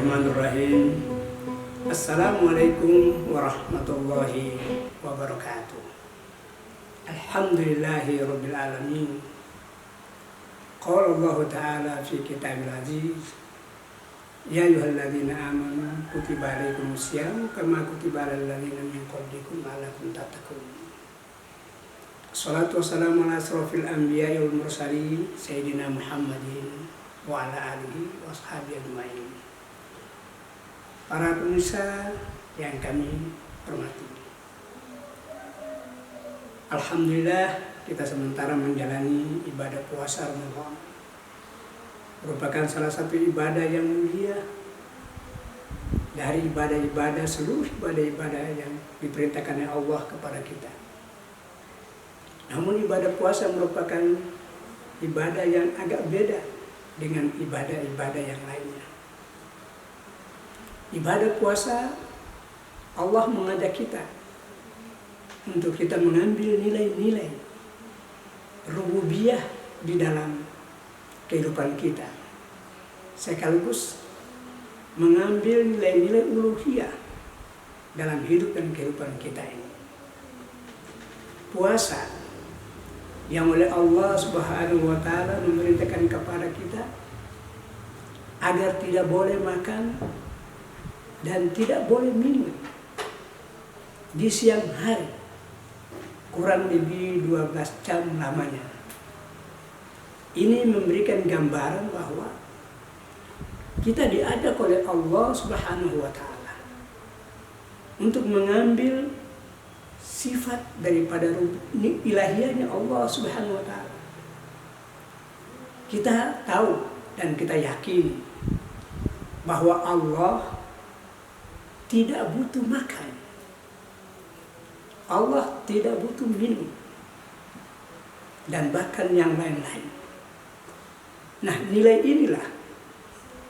Bismillahirrahmanirrahim. Assalamualaikum warahmatullahi wabarakatuh. Alhamdulillahi rabbil alamin. Qala Allah Ta'ala fi kitabil aziz, ya ayyuhalladzina amanu kutiba alaikumusiyam kama kutiba alal ladzina min qablikum la'allakum tattaqun. Salatu wassalamu ala asrofil anbiya'i wal mursalin Sayyidina Muhammadin wa ala alihi wa ashabihi ajma'in. Para pemirsa yang kami hormati, alhamdulillah kita sementara menjalani ibadah puasa Ramadan, merupakan salah satu ibadah yang mulia dari ibadah-ibadah, seluruh ibadah-ibadah yang diperintahkan oleh Allah kepada kita. Namun ibadah puasa merupakan ibadah yang agak beda dengan ibadah-ibadah yang lainnya. Ibadah puasa, Allah mengajak kita untuk kita mengambil nilai-nilai rububiyah di dalam kehidupan kita, sekaligus mengambil nilai-nilai uluhiyah dalam hidup dan kehidupan kita ini. Puasa yang oleh Allah Subhanahu wa Ta'ala memerintahkan kepada kita agar tidak boleh makan dan tidak boleh minum di siang hari kurang lebih 12 jam lamanya. Ini memberikan gambaran bahwa kita diajak oleh Allah Subhanahu wa Ta'ala untuk mengambil sifat daripada ilahiyahnya Allah Subhanahu wa Ta'ala. Kita tahu dan kita yakin bahwa Allah tidak butuh makan, Allah tidak butuh minum, dan bahkan yang lain-lain. Nah, nilai inilah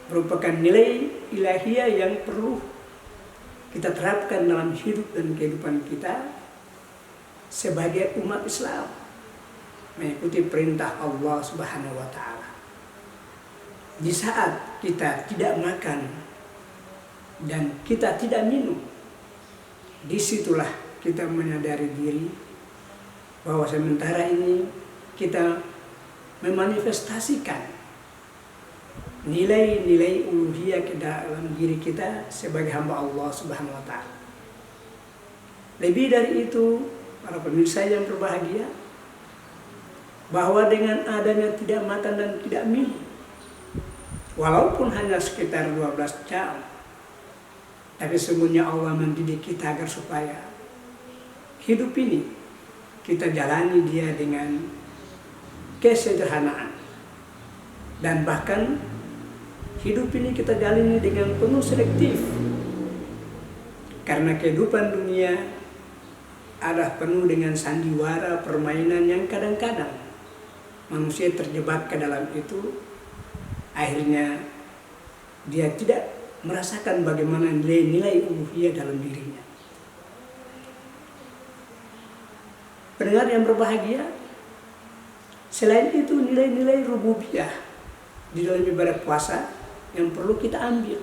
merupakan nilai ilahiyah yang perlu kita terapkan dalam hidup dan kehidupan kita sebagai umat Islam, mengikuti perintah Allah Subhanahu wa Ta'ala. Di saat kita tidak makan dan kita tidak minum, disitulah kita menyadari diri bahwa sementara ini kita memanifestasikan nilai-nilai uluhiyah ke dalam diri kita sebagai hamba Allah Subhanahu wa Ta'ala. Lebih dari itu, para pemirsa yang berbahagia, bahwa dengan adanya tidak makan dan tidak minum, walaupun hanya sekitar 12 jam, tapi sesungguhnya Allah mendidik kita agar supaya hidup ini kita jalani dia dengan kesederhanaan, dan bahkan hidup ini kita jalani dengan penuh selektif, karena kehidupan dunia adalah penuh dengan sandiwara, permainan yang kadang-kadang manusia terjebak ke dalam itu. Akhirnya dia tidak merasakan bagaimana nilai-nilai uluhiyah dalam dirinya. Pendengar yang berbahagia, selain itu nilai-nilai rububiyah di dalam ibadah puasa yang perlu kita ambil.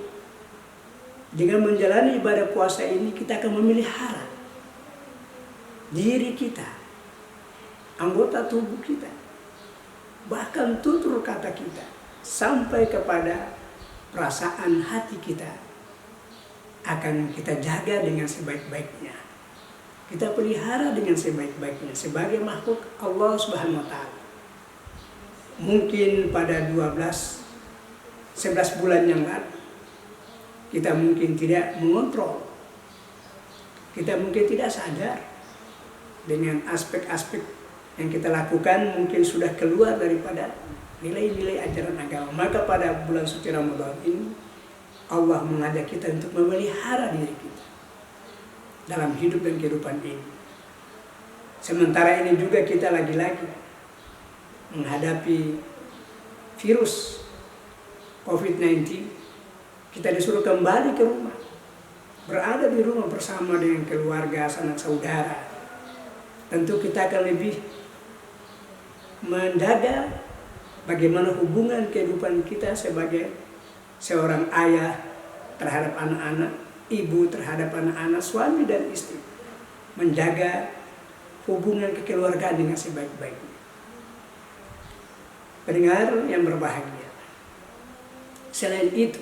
Dengan menjalani ibadah puasa ini, kita akan memelihara diri kita, anggota tubuh kita, bahkan tutur kata kita, sampai kepada perasaan hati kita akan kita jaga dengan sebaik-baiknya. Kita pelihara dengan sebaik-baiknya sebagai makhluk Allah Subhanahu wa Ta'ala. Mungkin pada 11 bulan yang lalu kita mungkin tidak mengontrol, kita mungkin tidak sadar dengan aspek-aspek yang kita lakukan mungkin sudah keluar daripada nilai-nilai ajaran agama. Maka pada bulan suci Ramadan ini Allah mengajak kita untuk memelihara diri kita dalam hidup dan kehidupan ini. Sementara ini juga kita lagi-lagi menghadapi virus COVID-19. Kita disuruh kembali ke rumah, berada di rumah bersama dengan keluarga, sanak saudara. Tentu kita akan lebih menjaga bagaimana hubungan kehidupan kita sebagai seorang ayah, terhadap anak-anak, ibu terhadap anak-anak, suami dan istri. Menjaga hubungan kekeluargaan dengan sebaik-baiknya. Pendengar yang berbahagia, selain itu,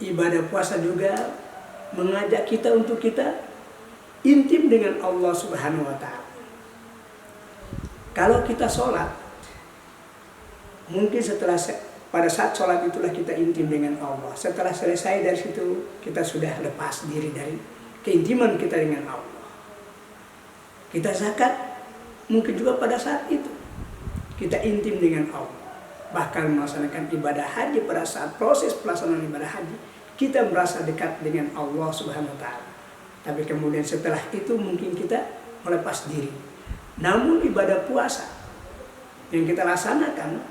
ibadah puasa juga mengajak kita untuk kita intim dengan Allah Subhanahu wa Ta'ala. Kalau kita sholat, mungkin pada saat sholat itulah kita intim dengan Allah. Setelah selesai dari situ, kita sudah lepas diri dari keintiman kita dengan Allah. Kita zakat, mungkin juga pada saat itu kita intim dengan Allah. Bahkan melaksanakan ibadah haji, pada saat proses pelaksanaan ibadah haji, kita merasa dekat dengan Allah Subhanahu wa Ta'ala. Tapi kemudian setelah itu mungkin kita melepas diri. Namun ibadah puasa yang kita laksanakan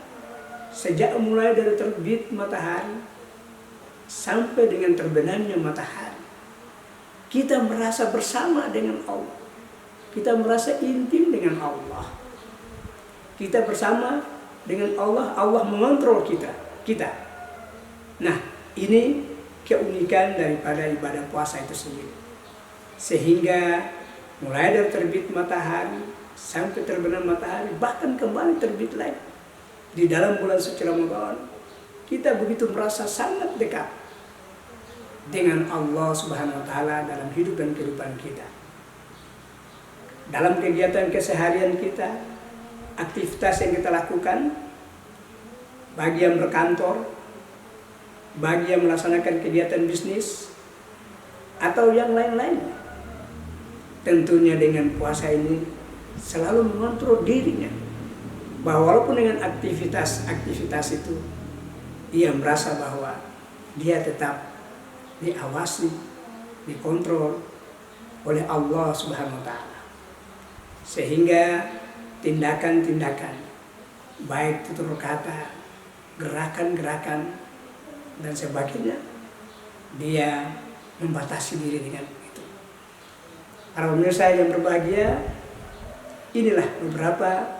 sejak mulai dari terbit matahari sampai dengan terbenamnya matahari, kita merasa bersama dengan Allah. Kita merasa intim dengan Allah. Kita bersama dengan Allah, Allah mengontrol kita. Nah, ini keunikan daripada ibadah puasa itu sendiri. Sehingga mulai dari terbit matahari sampai terbenam matahari, bahkan kembali terbit lagi di dalam bulan suci Ramadan, kita begitu merasa sangat dekat dengan Allah Subhanahu wa Ta'ala dalam hidup dan kehidupan kita. Dalam kegiatan keseharian kita, aktivitas yang kita lakukan, bagi yang berkantor, bagi yang melaksanakan kegiatan bisnis, atau yang lain-lain, tentunya dengan puasa ini selalu mengontrol dirinya, bahwa walaupun dengan aktivitas itu, ia merasa bahwa dia tetap diawasi, dikontrol oleh Allah Subhanahu wa Ta'ala. Sehingga tindakan-tindakan, baik tutur kata, gerakan-gerakan, dan sebagainya, dia membatasi diri dengan itu. Para pemirsa yang berbahagia, inilah beberapa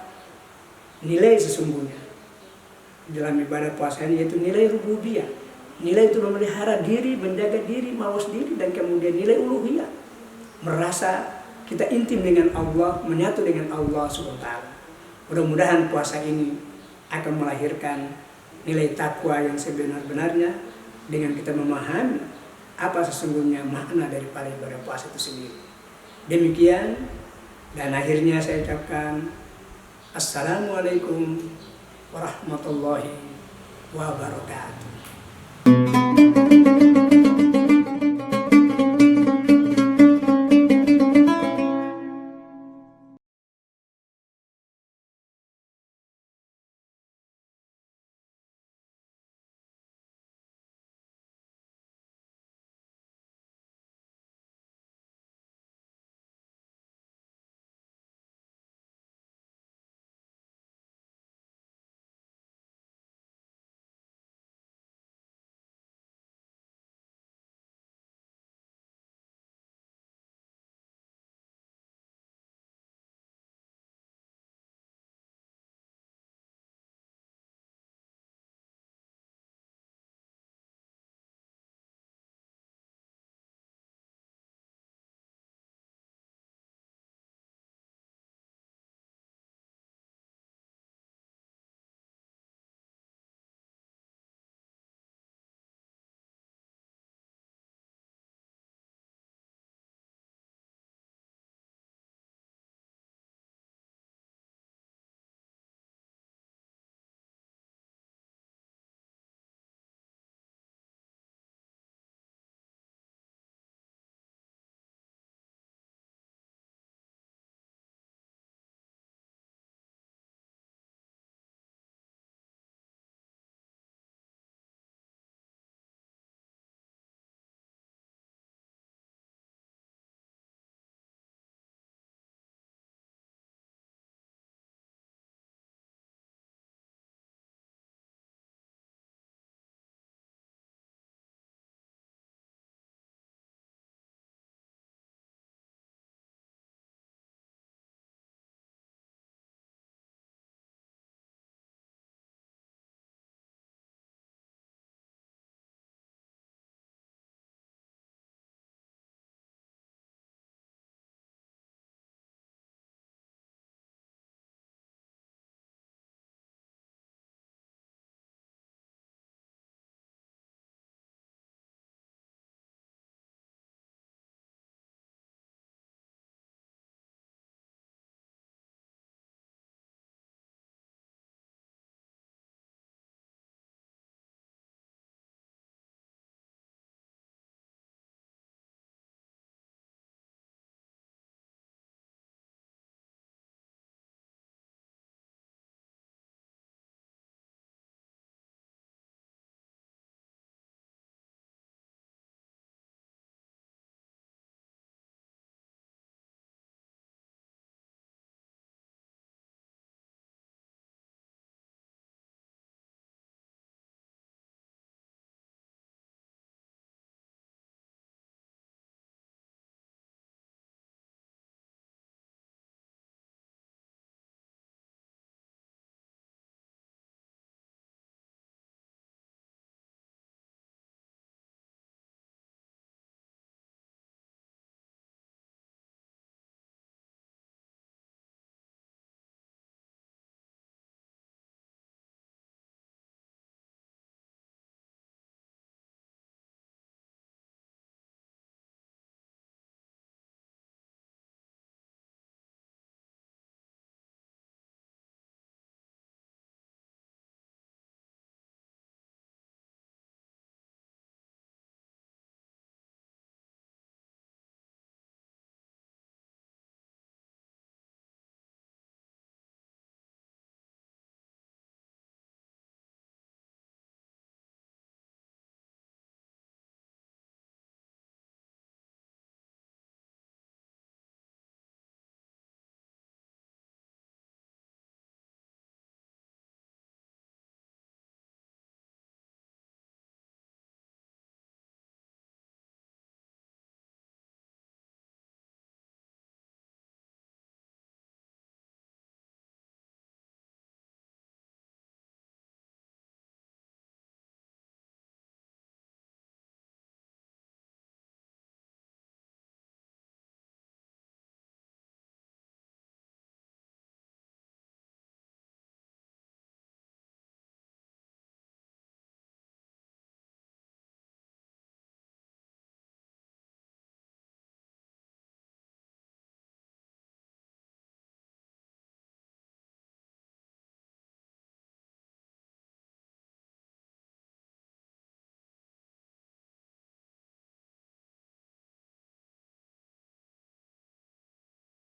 nilai sesungguhnya dalam ibadah puasa ini, yaitu nilai rububiyah. Nilai itu memelihara diri, menjaga diri, mawas diri, dan kemudian nilai uluhiyah, merasa kita intim dengan Allah, menyatu dengan Allah Subhanahu wa Ta'ala. Mudah-mudahan puasa ini akan melahirkan nilai takwa yang sebenar-benarnya dengan kita memahami apa sesungguhnya makna daripada ibadah puasa itu sendiri. Demikian, dan akhirnya saya ucapkan Assalamualaikum warahmatullahi wabarakatuh.